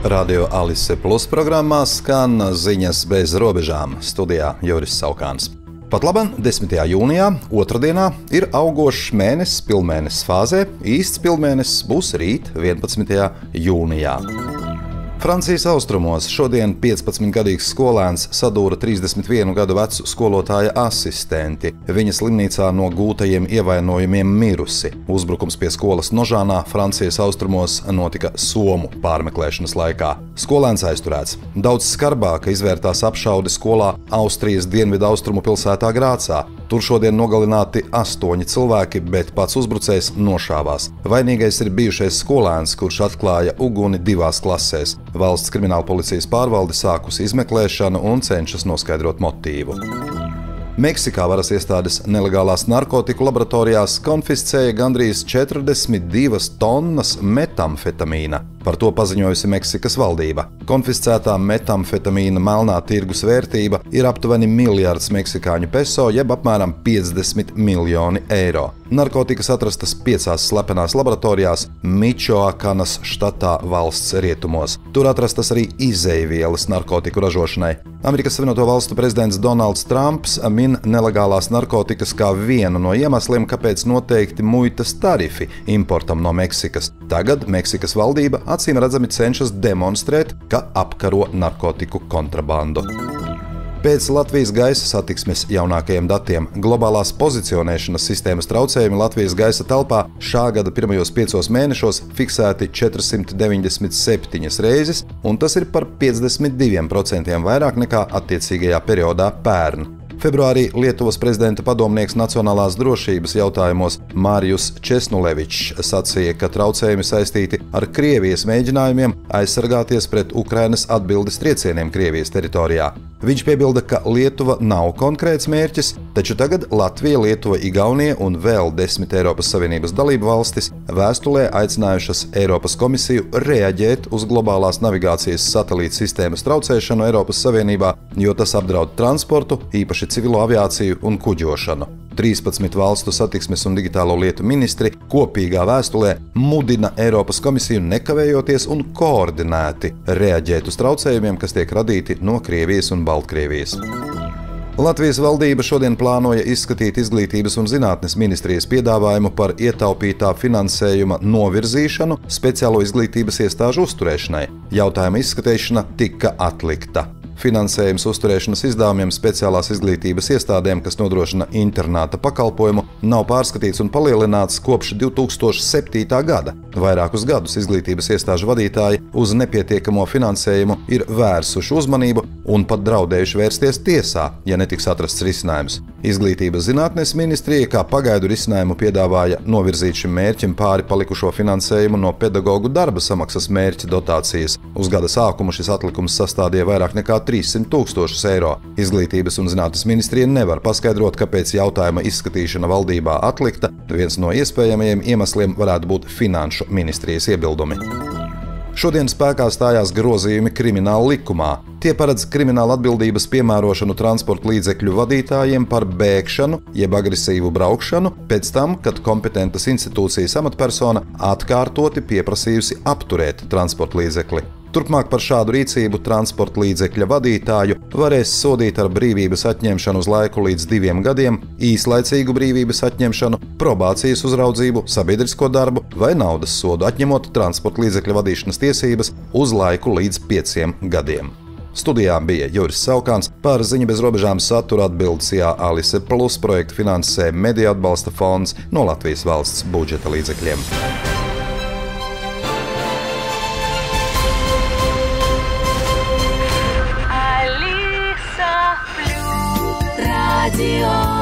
Radio Alise Plus programmā skan ziņas bez robežām. Studijā Juris Saukāns. Patlaban 10. jūnijā, otrdienā, ir augošs mēnesis pilnmēnesis fāzē. Īsts pilnmēnesis būs rīt 11. jūnijā. Francijas austrumos šodien 15-gadīgs skolēns sadūra 31 gadu vecu skolotāja asistenti. Viņa slimnīcā no gūtajiem ievainojumiem mirusi. Uzbrukums pie skolas Nožānā Francijas austrumos notika somu pārmeklēšanas laikā. Skolēns aizturēts. Daudz skarbāk izvērtās apšaude skolā Austrijas dienvidaustrumu pilsētā Grācā. Tur šodien nogalināti 8 cilvēki, bet pats uzbrucējs nošāvās. Vainīgais ir bijušais skolēns, kurš atklāja uguni 2 klasēs. Valsts kriminālpolicijas pārvalde sākusi izmeklēšanu un cenšas noskaidrot motīvu. Meksikā varas iestādes nelegālās narkotiku laboratorijās konfiscēja gandrīz 42 tonnas metamfetamīna. Par to paziņojusi Meksikas valdība. Konfiscētā metamfetamīna melnā tirgus vērtība ir aptuveni 1 miljards meksikāņu peso, jeb apmēram 50 miljoni eiro. Narkotikas atrastas 5 slepenās laboratorijās Mičoakanas štatā valsts rietumos. Tur atrastas arī izeivielas narkotiku ražošanai. Amerikas Savienoto Valstu prezidents Donalds Trumps min nelegālās narkotikas kā vienu no iemesliem, kāpēc noteikti muitas tarifi importam no Meksikas. Tagad Meksikas valdība acīm redzami cenšas demonstrēt, ka apkaro narkotiku kontrabandu. Pēc Latvijas gaisa satiksmes jaunākajiem datiem globālās pozicionēšanas sistēmas traucējumi Latvijas gaisa telpā šā gada pirmajos 5 mēnešos fiksēti 497 reizes, un tas ir par 52% vairāk nekā attiecīgajā periodā pērn. Februārī Lietuvas prezidenta padomnieks nacionālās drošības jautājumos Mārijus Česnulevičs sacīja, ka traucējumi saistīti ar Krievijas mēģinājumiem aizsargāties pret Ukrainas atbildes triecieniem Krievijas teritorijā. Viņš piebilda, ka Lietuva nav konkrēts mērķis, taču tagad Latvija, Lietuva, Igaunija un vēl 10 Eiropas Savienības dalību valstis vēstulē aicinājušas Eiropas komisiju reaģēt uz globālās navigācijas satelīta sistēmas traucēšanu Eiropas Savienībā, jo tas apdraud transportu, īpaši civilo aviāciju un kuģošanu. 13 valstu satiksmes un digitālo lietu ministri kopīgā vēstulē mudina Eiropas komisiju nekavējoties un koordinēti reaģēt uz traucējumiem, kas tiek radīti no Krievijas un Baltkrievijas. Latvijas valdība šodien plānoja izskatīt Izglītības un zinātnes ministrijas piedāvājumu par ietaupītā finansējuma novirzīšanu speciālo izglītības iestāžu uzturēšanai. Jautājuma izskatīšana tika atlikta. Finansējums uzturēšanas izdevumiem speciālās izglītības iestādēm, kas nodrošina internāta pakalpojumu, nav pārskatīts un palielināts kopš 2007. gada. Vairākus gadus izglītības iestāžu vadītāji uz nepietiekamo finansējumu ir vērsuši uzmanību un pat draudējuši vērsties tiesā, ja netiks atrasts risinājums. Izglītības zinātnes ministrija kā pagaidu risinājumu piedāvāja novirzīt šim mērķim pāri palikušo finansējumu no pedagoģu darba samaksas mērķa dotācijas. Uz gada sākumu šis atlikums sastādīja vairāk nekā 300 000 eiro. Izglītības un zinātnes ministrija nevar paskaidrot, kāpēc jautājuma izskatīšana valdībā atlikta. Viens no iespējamajiem iemesliem varētu būt finanšu ministrijas iebildumi. Šodien spēkā stājās grozījumi krimināla likumā. Tie paredz krimināla atbildības piemērošanu transporta līdzekļu vadītājiem par bēgšanu jeb agresīvu braukšanu pēc tam, kad kompetentas institūcijas amatpersona atkārtoti pieprasījusi apturēt transporta līdzekli. Turpmāk par šādu rīcību transporta līdzekļa vadītāju varēs sodīt ar brīvības atņemšanu uz laiku līdz 2 gadiem, īslaicīgu brīvības atņemšanu, probācijas uzraudzību, sabiedrisko darbu vai naudas sodu, atņemot transporta līdzekļa vadīšanas tiesības uz laiku līdz 5 gadiem. Studijā bija Juris Saukāns. Par ziņu bez robežām satura atbildes Alise Plus projektu finansē Mediju atbalsta fonds no Latvijas valsts budžeta līdzekļiem. Radio